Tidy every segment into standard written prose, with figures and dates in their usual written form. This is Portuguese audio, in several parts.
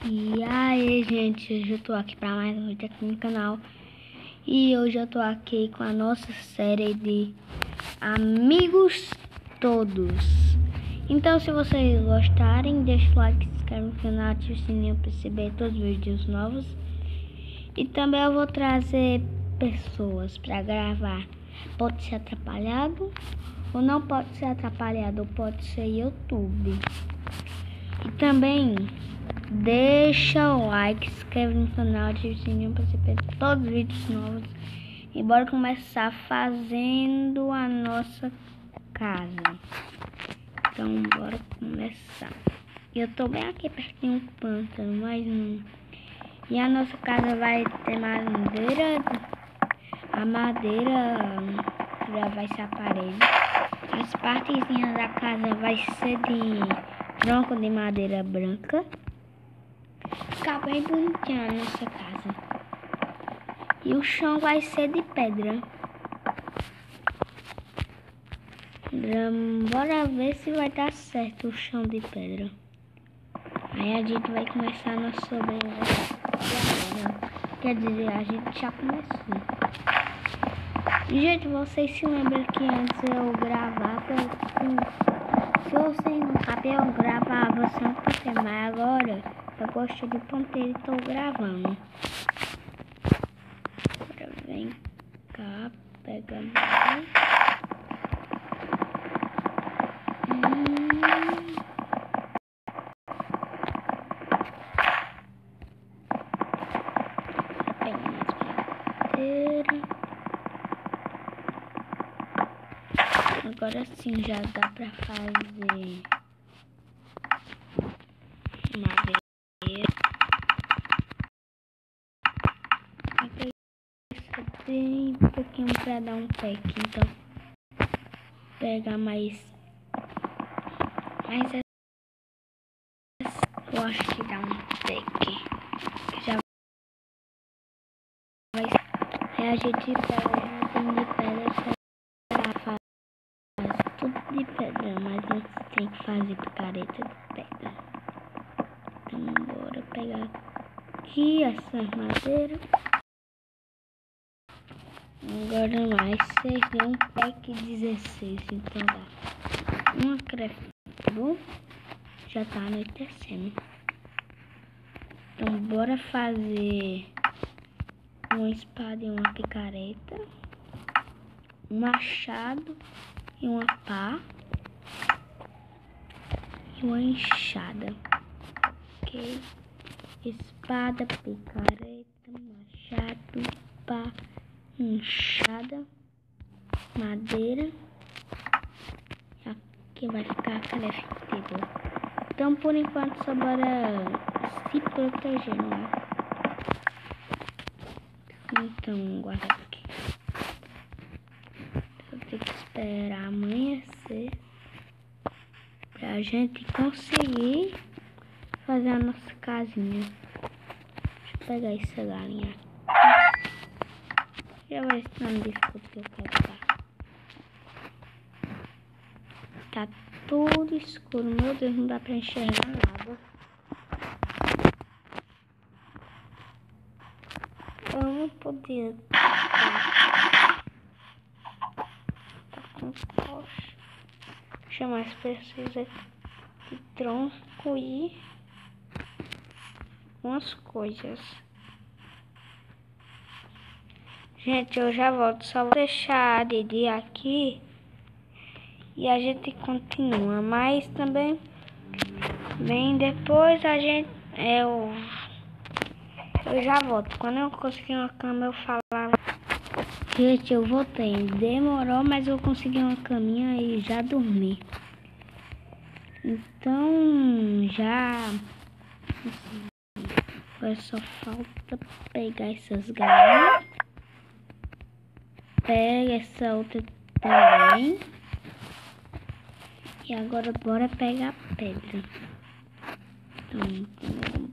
E aí, gente, hoje eu tô aqui pra mais um vídeo aqui no canal. E hoje eu tô aqui com a nossa série de Amigos Todos. Então, se vocês gostarem, deixa o like, se inscreve no canal, ativa o sininho pra receber todos os vídeos novos. E também eu vou trazer pessoas pra gravar. Pode ser atrapalhado, ou não pode ser atrapalhado, ou pode ser YouTube. E também deixa o like, se inscreve no canal, ativa o sininho para receber todos os vídeos novos. E bora começar fazendo a nossa casa. Então bora começar. Eu tô bem aqui pertinho do pântano, mas não. E a nossa casa vai ter madeira. A madeira já vai ser a parede. As partezinhas da casa vai ser de tronco de madeira branca. Ficar bem bonitinha a nossa casa. E o chão vai ser de pedra. Bora ver se vai dar certo o chão de pedra. Aí a gente vai começar a nossa sobrevivência. Quer dizer, a gente já começou. Gente, vocês se lembram que antes eu gravava se vocês não sabem, eu gravava sem ponteiro, mas agora eu gosto de ponteiro e tô gravando. Agora vem cá, pega mais. Pega mais madeira. Agora sim já dá pra fazer madeira. Bem pouquinho pra dar um pack, então pegar mais eu acho que dá um pack. Já vai. Aí a gente pega de pedra pra faz tudo de pedra, mas antes tem que fazer picareta de pedra. Então bora pegar aqui essas madeiras. Agora mais 6 deu um pack 16, então dá uma crafting. Já tá anoitecendo. Então bora fazer uma espada e uma picareta, um machado e uma pá e uma enxada. Ok? Espada, picareta, machado, pá, enxada, madeira. Aqui vai ficar craftável. Então por enquanto só bora se proteger, né? Então guarda aqui. Eu tenho que esperar amanhecer pra gente conseguir fazer a nossa casinha. Deixa eu pegar essa galinha. Já vai estar no biscoito que eu quero dar. Tá tudo escuro, meu Deus, não dá pra enxergar nada. Eu não podia. Tá com tocha. Chamar as pessoas aqui de tronco e umas coisas. Gente, eu já volto. Só vou deixar de dia aqui e a gente continua. Mas também bem depois a gente eu já volto. Quando eu conseguir uma cama eu falava. Gente, eu voltei. Demorou, mas eu consegui uma caminha e já dormi. Então já agora só falta pegar essas galinhas. Pega essa outra também. E agora bora pegar pedra. Então,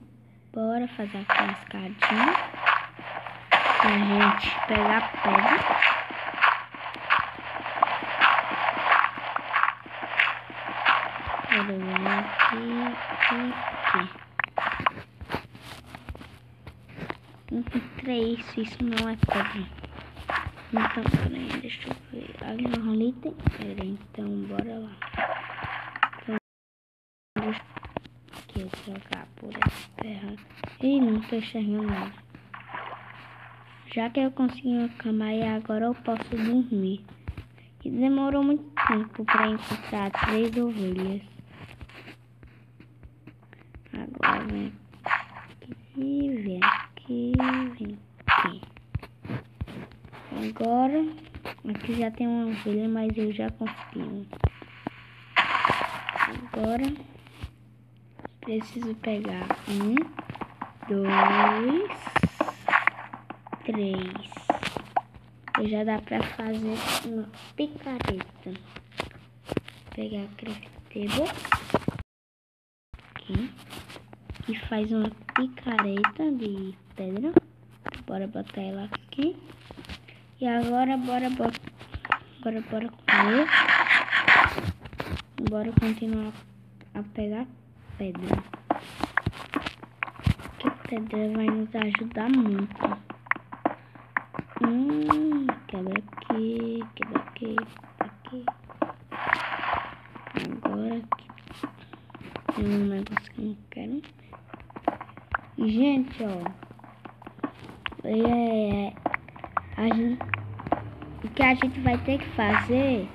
bora fazer aqui uma escadinha pra gente pegar pedra. Bora vir aqui. Encontrei isso não é pedra. Então, peraí, deixa eu ver. Ali tem pedra, então bora lá. Então, deixa eu trocar por essa terra. Ih, não tô enxergando nada. Já que eu consegui uma cama e agora eu posso dormir. E demorou muito tempo para encontrar 3 ovelhas. Agora vem aqui, vem aqui, vem aqui. Agora, aqui já tem uma ovelha, mas eu já consegui uma. Agora, preciso pegar 1, 2, 3. E já dá pra fazer uma picareta. Pegar a craftable aqui e faz uma picareta de pedra. Bora botar ela aqui. E agora bora comer. Bora continuar a pegar pedra. Porque pedra vai nos ajudar muito. Quebra aqui, quebra aqui, aqui. Agora aqui tem um negócio que eu não quero. E, gente, ó. O que a gente vai ter que fazer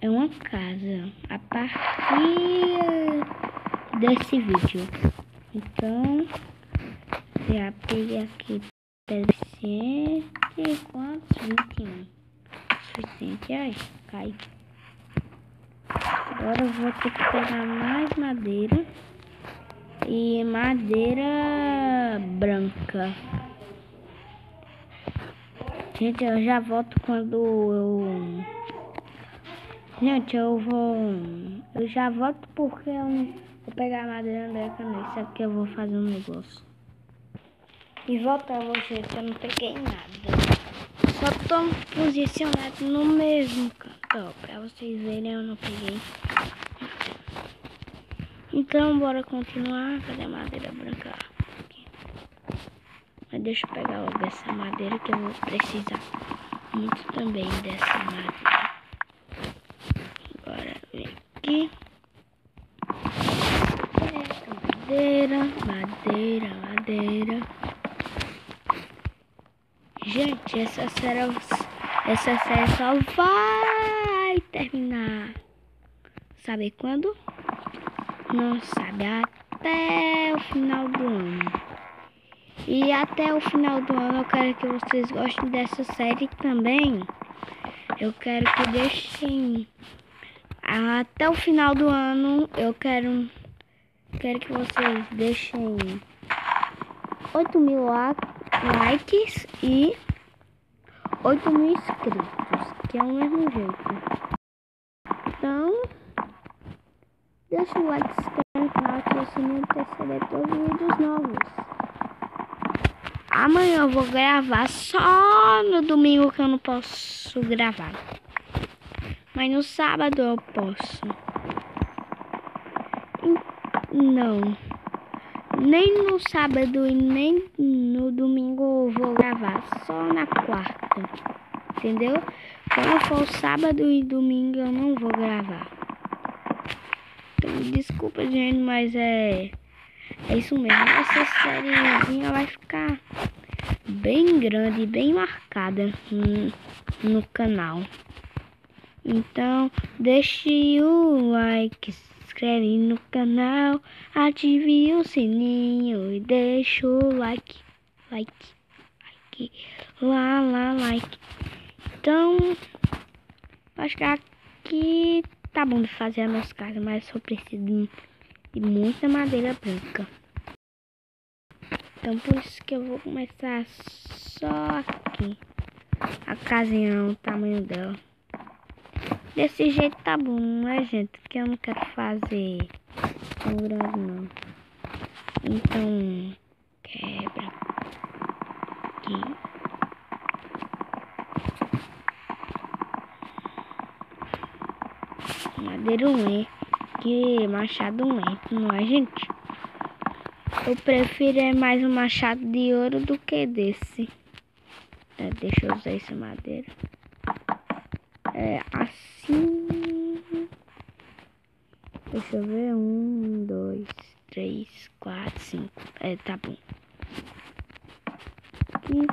é uma casa a partir desse vídeo. Então, já peguei aqui suficiente. Quantos? 21. Suficiente. Ai, cai. Agora eu vou ter que pegar mais madeira. E madeira branca. Gente, eu já volto quando eu... Gente, eu já volto porque eu vou pegar a madeira branca nesse aqui. Eu vou fazer um negócio. E voltamos, gente, eu não peguei nada. Só tô posicionado no mesmo canto, ó, pra vocês verem, eu não peguei. Então, bora continuar. Cadê a madeira branca? Aqui. Mas deixa eu pegar logo essa madeira que eu vou precisar muito também dessa madeira. Agora vem aqui. Madeira. Gente, essa série só vai terminar. Sabe quando? Não sabe, até o final do ano. E até o final do ano eu quero que vocês gostem dessa série também. Eu quero que deixem até o final do ano. Eu quero que vocês deixem 8.000 likes e 8.000 inscritos, que é o mesmo jeito. Então, deixa o like, se inscreve no canal, ativa o sininho para receber todos os vídeos novos. Amanhã eu vou gravar, só no domingo que eu não posso gravar. Mas no sábado eu posso. Não. Nem no sábado e nem no domingo eu vou gravar. Só na quarta. Entendeu? Quando for sábado e domingo eu não vou gravar. Então, desculpa, gente, mas é isso mesmo. Essa sériezinha vai ficar bem grande, bem marcada no canal. Então, deixe o like, se inscreve no canal, ative o sininho e deixa o like. Like. Então, acho que aqui tá bom de fazer a nossa casa, mas só preciso de muita madeira branca. Então, por isso que eu vou começar só aqui. A casinha, o tamanho dela. Desse jeito tá bom, não é, gente? Porque eu não quero fazer tão grande, não. Então, quebra aqui. Madeira 1 é, que machado 1 é, não é, gente? Eu prefiro mais um machado de ouro do que desse. Deixa eu usar essa madeira. Assim. Deixa eu ver. 1, 2, 3, 4, 5. Tá bom. Aqui.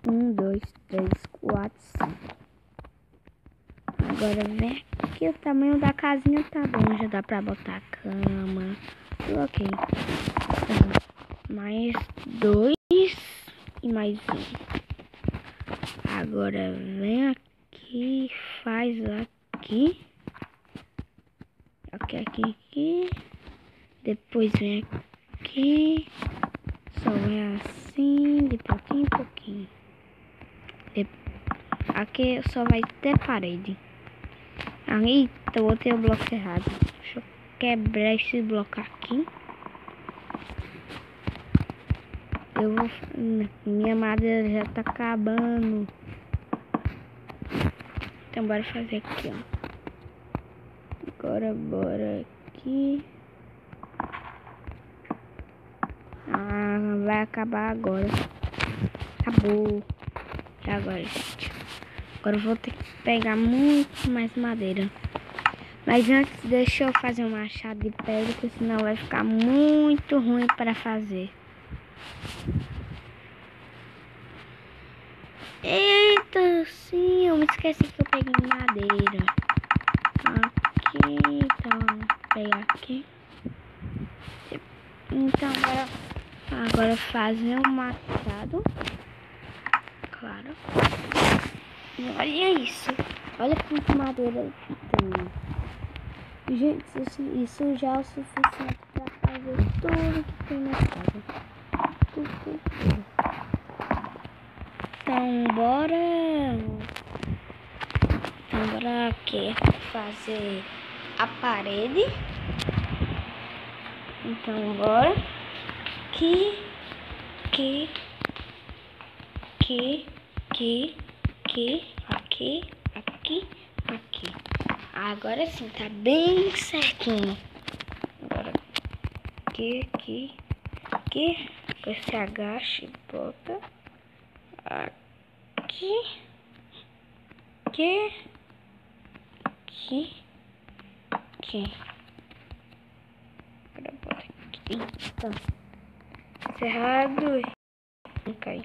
1, 2, 3, 4, 5. Agora vem aqui o tamanho da casinha, tá bom. Já dá pra botar a cama. Tudo ok. Mais 2 e mais 1. Agora vem aqui, faz aqui. Aqui. Depois vem aqui. Só vai assim, de pouquinho em pouquinho. Aqui só vai ter parede. Eita, eu botei o bloco errado. Deixa eu quebrar esse bloco aqui. Minha madeira já tá acabando. Então bora fazer aqui, ó. Agora bora aqui. Vai acabar agora. Acabou. E agora, gente? Agora eu vou ter que pegar muito mais madeira. Mas antes, deixa eu fazer um machado de pedra, porque senão vai ficar muito ruim para fazer. Eita, sim, eu me esqueci que eu peguei madeira. Aqui, então, vou pegar aqui. Então, agora fazer um machado. Claro. E olha isso. Olha quanta madeira que tem. Gente, isso já é o suficiente para fazer tudo que tem na casa. Tudo. Então, bora aqui fazer a parede. Então, bora. Aqui. Agora sim, tá bem certinho. Agora aqui. Depois se agacha e bota. Aqui. Agora bota aqui. Então, cerrado. Não cai.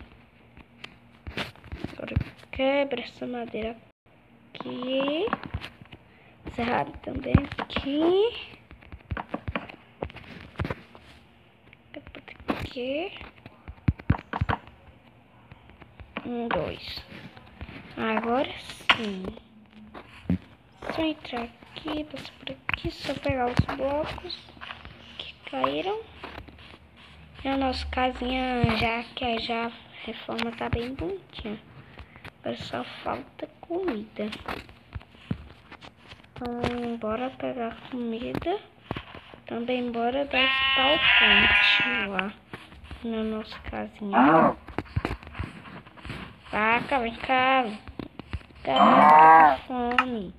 Agora quebra essa madeira aqui. Cerrado também aqui. Aqui. 1, 2. Agora sim. Só entrar aqui, passar por aqui, só pegar os blocos que caíram. E a nossa casinha já a reforma tá bem bonitinha. Agora só falta comida. Então, bora pegar comida. Também bora dar espalpante lá na nossa casinha. Vaca, vem cá. Tá com fome.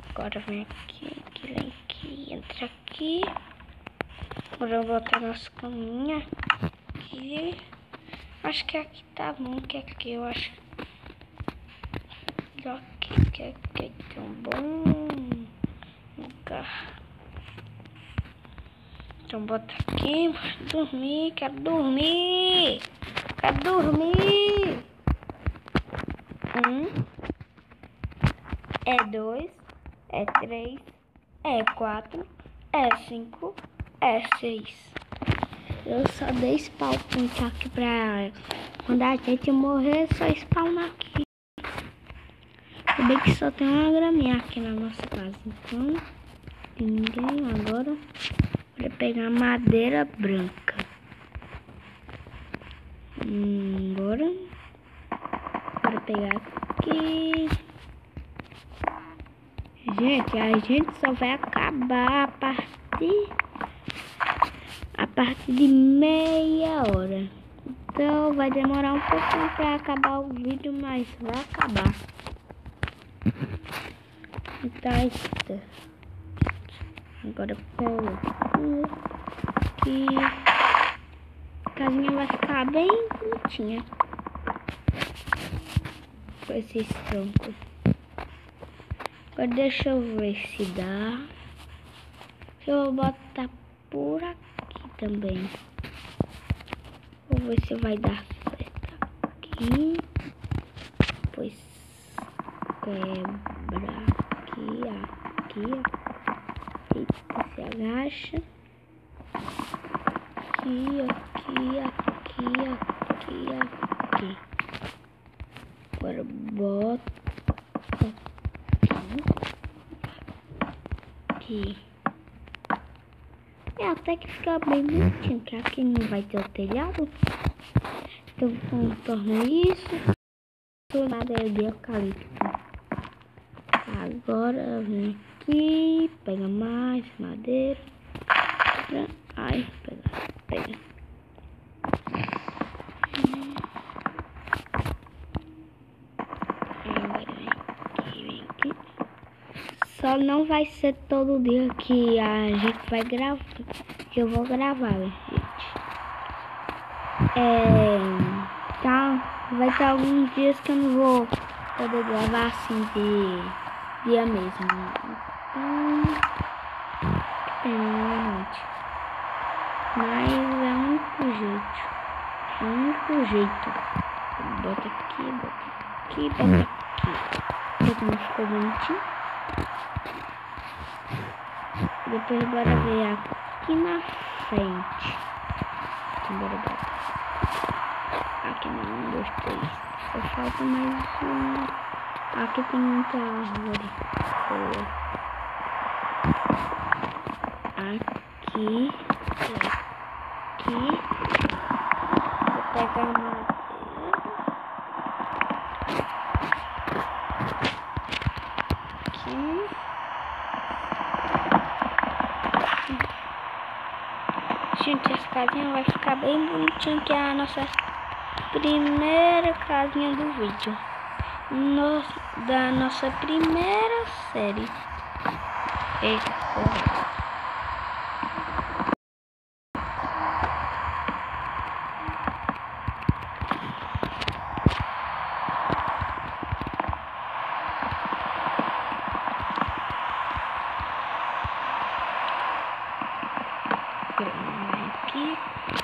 Agora vem aqui, entra aqui. Agora eu vou botar nossa caminha aqui. Acho que aqui tá bom, que aqui eu acho que aqui tem um bom lugar. Então bota aqui, dormir, quero dormir. 1, é 2, é 3, é 4, é 5, é 6. Eu só dei spawn point aqui pra quando a gente morrer, só spawnar aqui. Se bem que só tem uma graminha aqui na nossa casa. Então, ninguém agora vai pegar madeira branca. Bora pegar aqui. Gente, a gente só vai acabar a partir de meia hora. Então vai demorar um pouquinho para acabar o vídeo, mas vai acabar. Tá certo. Agora pula aqui. A casinha vai ficar bem bonitinha com esses troncos. Agora deixa eu ver se dá. Eu vou botar por aqui também. Vou ver se vai dar certo aqui. Depois quebra aqui, ó. E se agacha. Aqui. Agora bota aqui. Até que fica bem bonitinho, que aqui não vai ter o telhado. Então contorno isso. Do madeira de eucalipto. Agora vem aqui, pega mais madeira. Ai, pega. Agora vem aqui. Só não vai ser todo dia que a gente vai gravar. Que eu vou gravar, gente. Tá, vai ter alguns dias que eu não vou poder gravar assim de dia mesmo. Então, mas é o único jeito. Bota aqui. Porque não ficou bonitinho. Depois bora ver aqui na frente. Então bora botar. Aqui não, 1, 2, 3. Só falta mais um. Aqui tem muita árvore. Aqui. Vou pegar uma. Aqui. Gente, essa casinha vai ficar bem bonitinha, que é a nossa primeira casinha do vídeo. Da nossa primeira série. Aqui,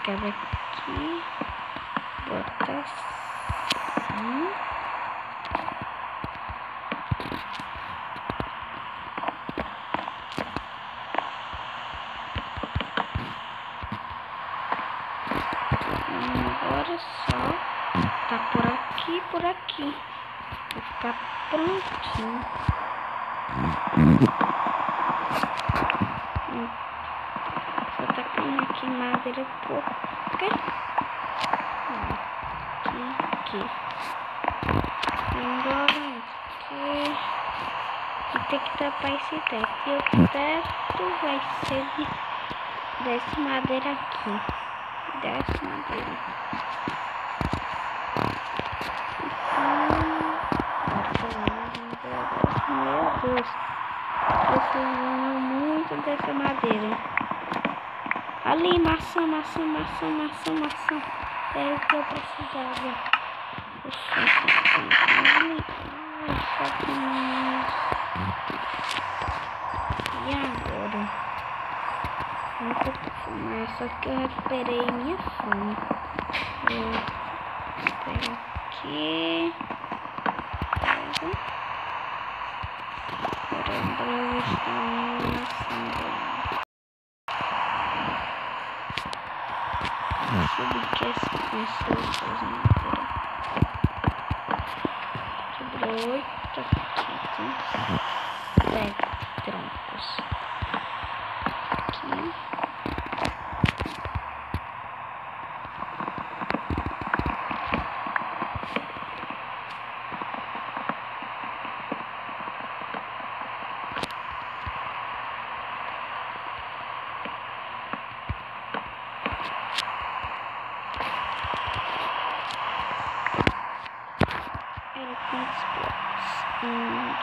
quebra aqui, bota assim. Agora só tá por aqui. Vai ficar prontinho. Só tá caindo aqui madeira pouca. Aqui. Agora aqui. Vou ter que tapar esse teto. E o teto vai ser dessa madeira aqui. Dessa madeira. Meu Deus. Precisando muito dessa madeira. Ali, maçã. É o que eu precisava. E agora? Não tô com fome, só que eu recuperei minha fome. Vou pegar aqui. Agora está subir que essa coisa quebrou 8 aqui, tem 7 troncos aqui. Quantos blocos? 1,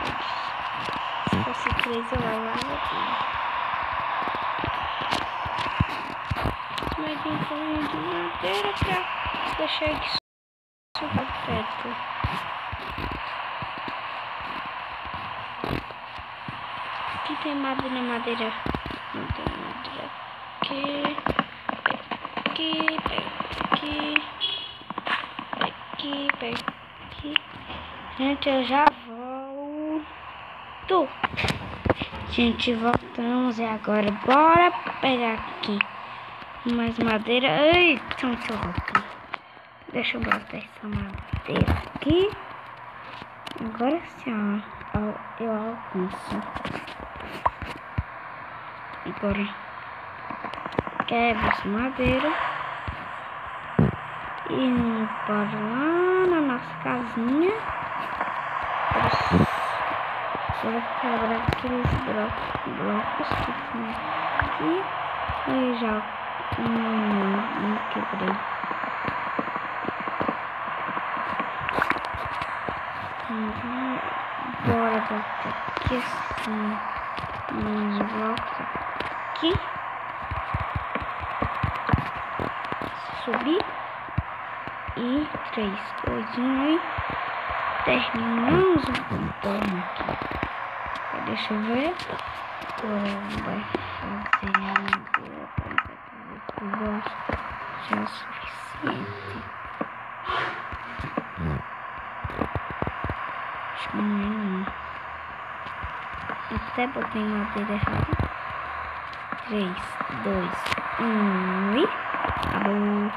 2, Se fosse 3 eu levava tudo. Mas tem folhinha de madeira pra deixar isso super perto. Aqui tem madeira. Não tem madeira aqui. Aqui. Gente, eu já volto. Gente, voltamos e agora bora pegar aqui mais madeira. Eita, muito louca. Deixa eu botar essa madeira aqui. Agora sim, ó, eu alcanço. Agora quebra essa madeira e bora lá na nossa casinha. Vou quebrar aqueles blocos que tem aqui. Aí já não quebrei. Bora botar aqui assim uns blocos aqui. Subir. E 3, 2, 1 e terminamos o contorno aqui. Deixa eu ver. Agora vai fazer a madeira para já é o suficiente. Acho que não é não. Até botei madeira errada. 3, 2, 1 e acabou.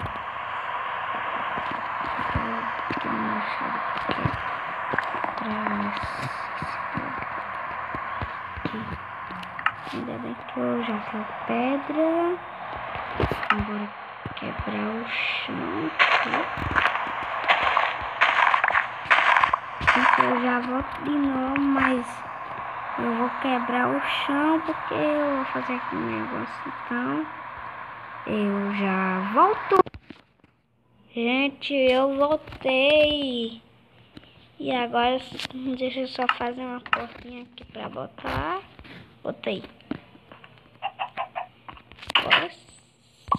Ainda bem que eu já tenho pedra. Agora quebrar o chão aqui. Então eu já volto de novo, mas eu vou quebrar o chão porque eu vou fazer aqui um negócio. Então eu já volto. Gente, eu voltei. E agora deixa eu só fazer uma portinha aqui pra botar. Botei. Agora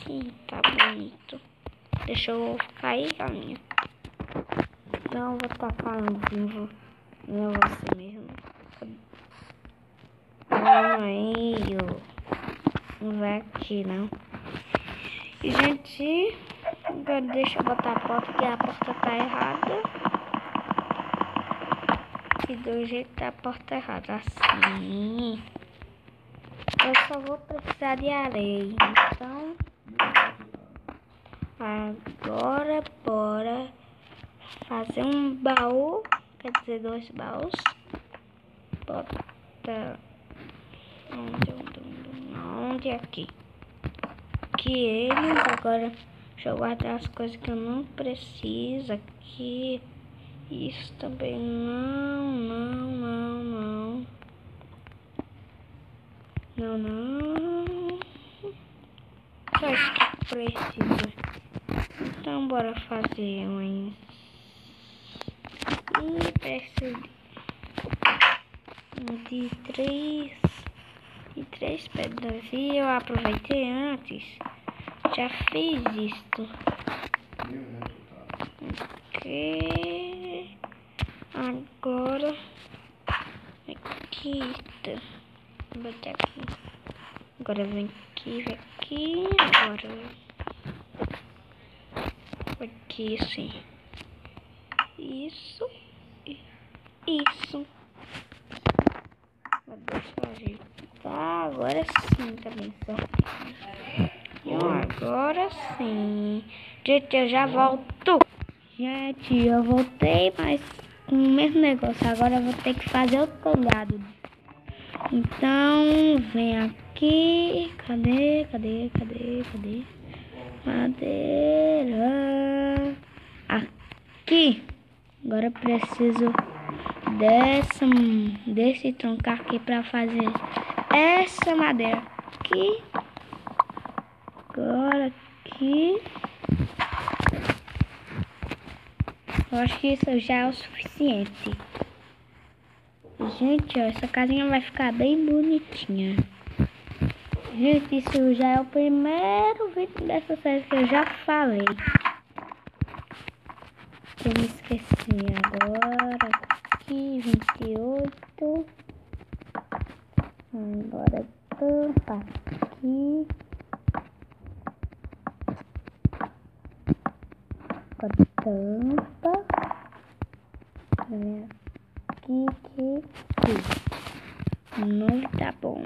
sim, tá bonito. Deixa eu cair a minha. Então eu vou tacar no vivo. Não é você mesmo. Não vai aqui não. E gente, agora deixa eu botar a porta, porque a porta tá errada. E do jeito da porta errada, assim. Eu só vou precisar de areia. Então, agora bora fazer um baú. Quer dizer, 2 baús. Bota onde aqui? Que eles agora. Deixa eu guardar as coisas que eu não preciso aqui. Isso também não. Só isso que precisa. Então bora fazer uns. E preciso de 3 pedras. E eu aproveitei antes. Já fiz isto. Ok. Agora aqui. Vou botar aqui. Agora vem aqui. Agora aqui assim. Isso. Deixa eu ajeitar. Agora sim, tá bem certo. Agora sim. Gente, eu já volto. Gente, eu voltei, mas com o mesmo negócio. Agora eu vou ter que fazer o telhado. Então, vem aqui. Cadê? Madeira. Aqui. Agora eu preciso desse tronco aqui para fazer essa madeira aqui. Agora aqui. Eu acho que isso já é o suficiente. Gente, ó, essa casinha vai ficar bem bonitinha. Gente, isso já é o primeiro vídeo dessa série que eu já falei. Eu me esqueci agora. Aqui, 28. Agora tampa aqui. Agora tampa. Aqui. Não tá bom.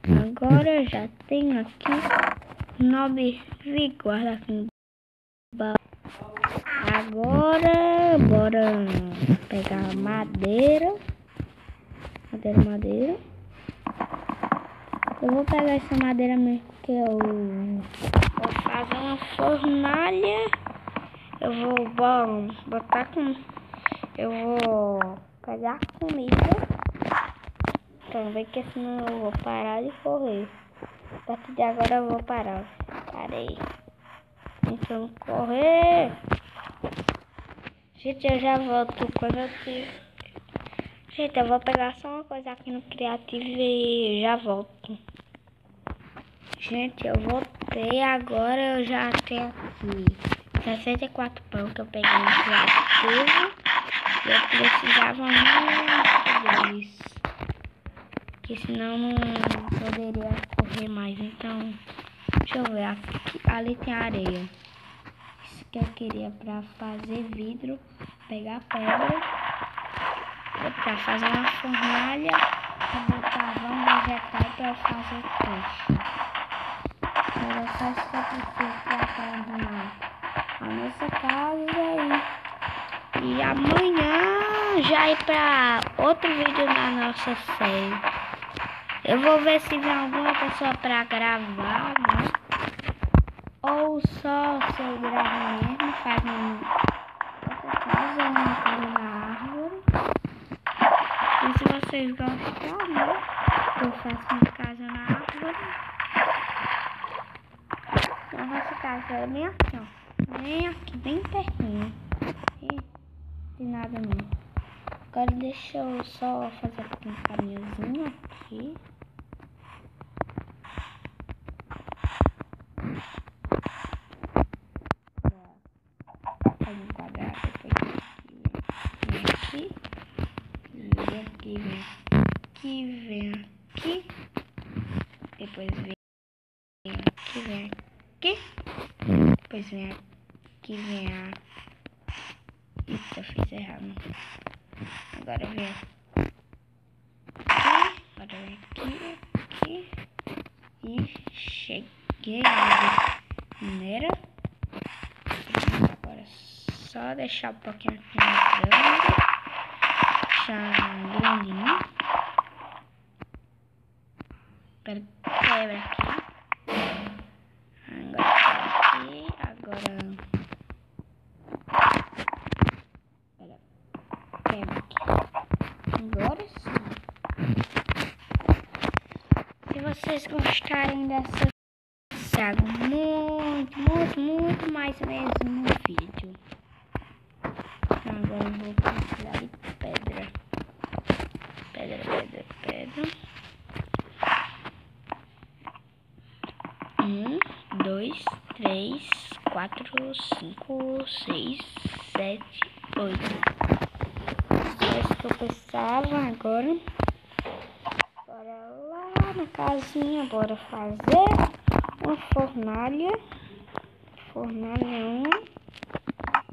Agora eu já tenho aqui 9 guarda aqui no baú. Agora bora pegar madeira. Madeira. Eu vou pegar essa madeira mesmo que eu vou fazer uma fornalha. Eu vou botar com. Eu vou pegar comida. Também que senão eu vou parar de correr. A partir de agora eu vou parar. Parei. Então correr. Gente, eu já volto quando eu tiver. Gente, eu vou pegar só uma coisa aqui no Criativo e já volto. Gente, eu voltei agora. Eu já tenho aqui 64 pão que eu peguei no Criativo. E eu precisava muito deles. Porque senão não poderia correr mais. Então, deixa eu ver. Aqui, ali tem areia. Isso que eu queria pra fazer vidro. Pegar pedra. Pra fazer uma fornalha. E botar vamos vegetal pra fazer peixe. Era só isso que eu preciso pra arrumar a nossa casa e amanhã já ir pra outro vídeo na nossa série. Eu vou ver se vem alguma pessoa pra gravar, né? Ou só se eu gravo mesmo, fazendo outra coisa, uma coisa na árvore. E se vocês gostarem, né? Eu faço uma casa na árvore. A nossa casa é bem aqui, ó. Bem aqui, bem pertinho. E de nada não. Agora deixa eu só fazer aqui um caminhozinho aqui. Faz um quadrado, depois aqui. E aqui vem aqui. Depois vem aqui. Depois vem aqui, Isso, eu fiz errado. Agora vem aqui. Agora vem aqui. E cheguei na mineira. Agora só deixar um pouquinho aqui na grande. Deixar grandinho. Quebra aqui. Agora quebra aqui. Agora sim. Se vocês gostarem dessa, trago muito mais vezes no vídeo. Agora eu vou precisar de pedra. Pedra. 1, 2, 3, 4, 5, 6, 7, 8. É isso que eu precisava agora. Bora lá na casinha, bora fazer uma fornalha. Fornalha 1.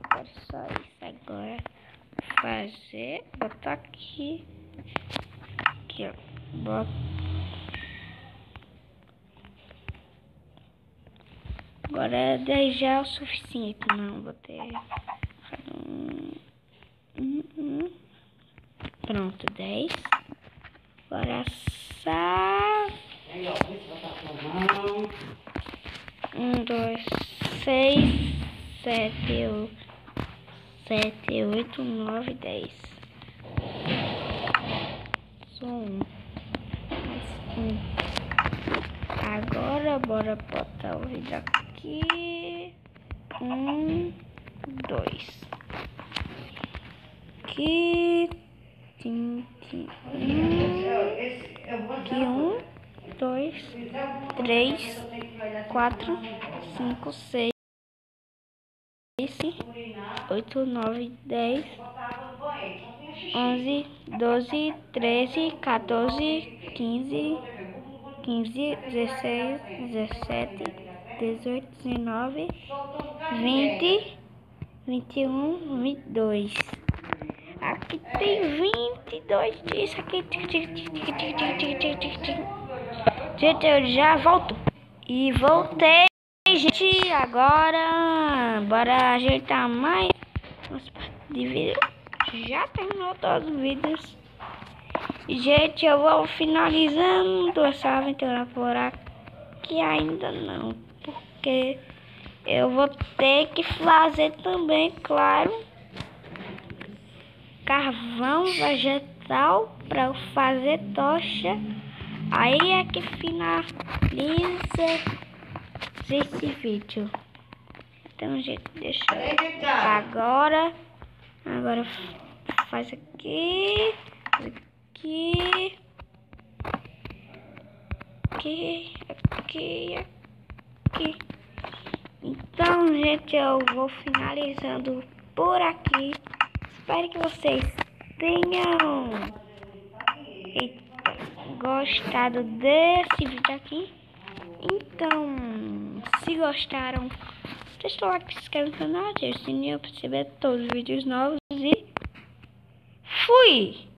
Agora só isso agora. Fazer, botar aqui. Aqui, ó. Bota. Agora 10 já é o suficiente. Não, botei. Pronto, 10. Agora só 1, 2, 6, 7, 8, 9, 10. Só 1. Mais 1. Agora bora botar o vidro aqui. 1, 2. Aqui. 1, 2, 3, 4, 5, 6, 8, 9, 10, 11, 12, 13, 14, 15, 16, 17, 18, 19, 20, 21, 22. Aqui tem 22 disso aqui. Gente, eu já volto. E voltei, gente. Agora, bora ajeitar mais umas partes de vídeo. Já terminou todos os vídeos. Gente, eu vou finalizando essa aventura por aqui ainda não. Porque eu vou ter que fazer também, claro, carvão vegetal para eu fazer tocha. Aí é que finaliza esse vídeo. Então, gente, deixa eu... Agora faz aqui, aqui. Então, gente, eu vou finalizando por aqui. Espero que vocês tenham gostado desse vídeo aqui. Então, se gostaram, deixa o like, se inscreve no canal, ativa o sininho para receber todos os vídeos novos e fui!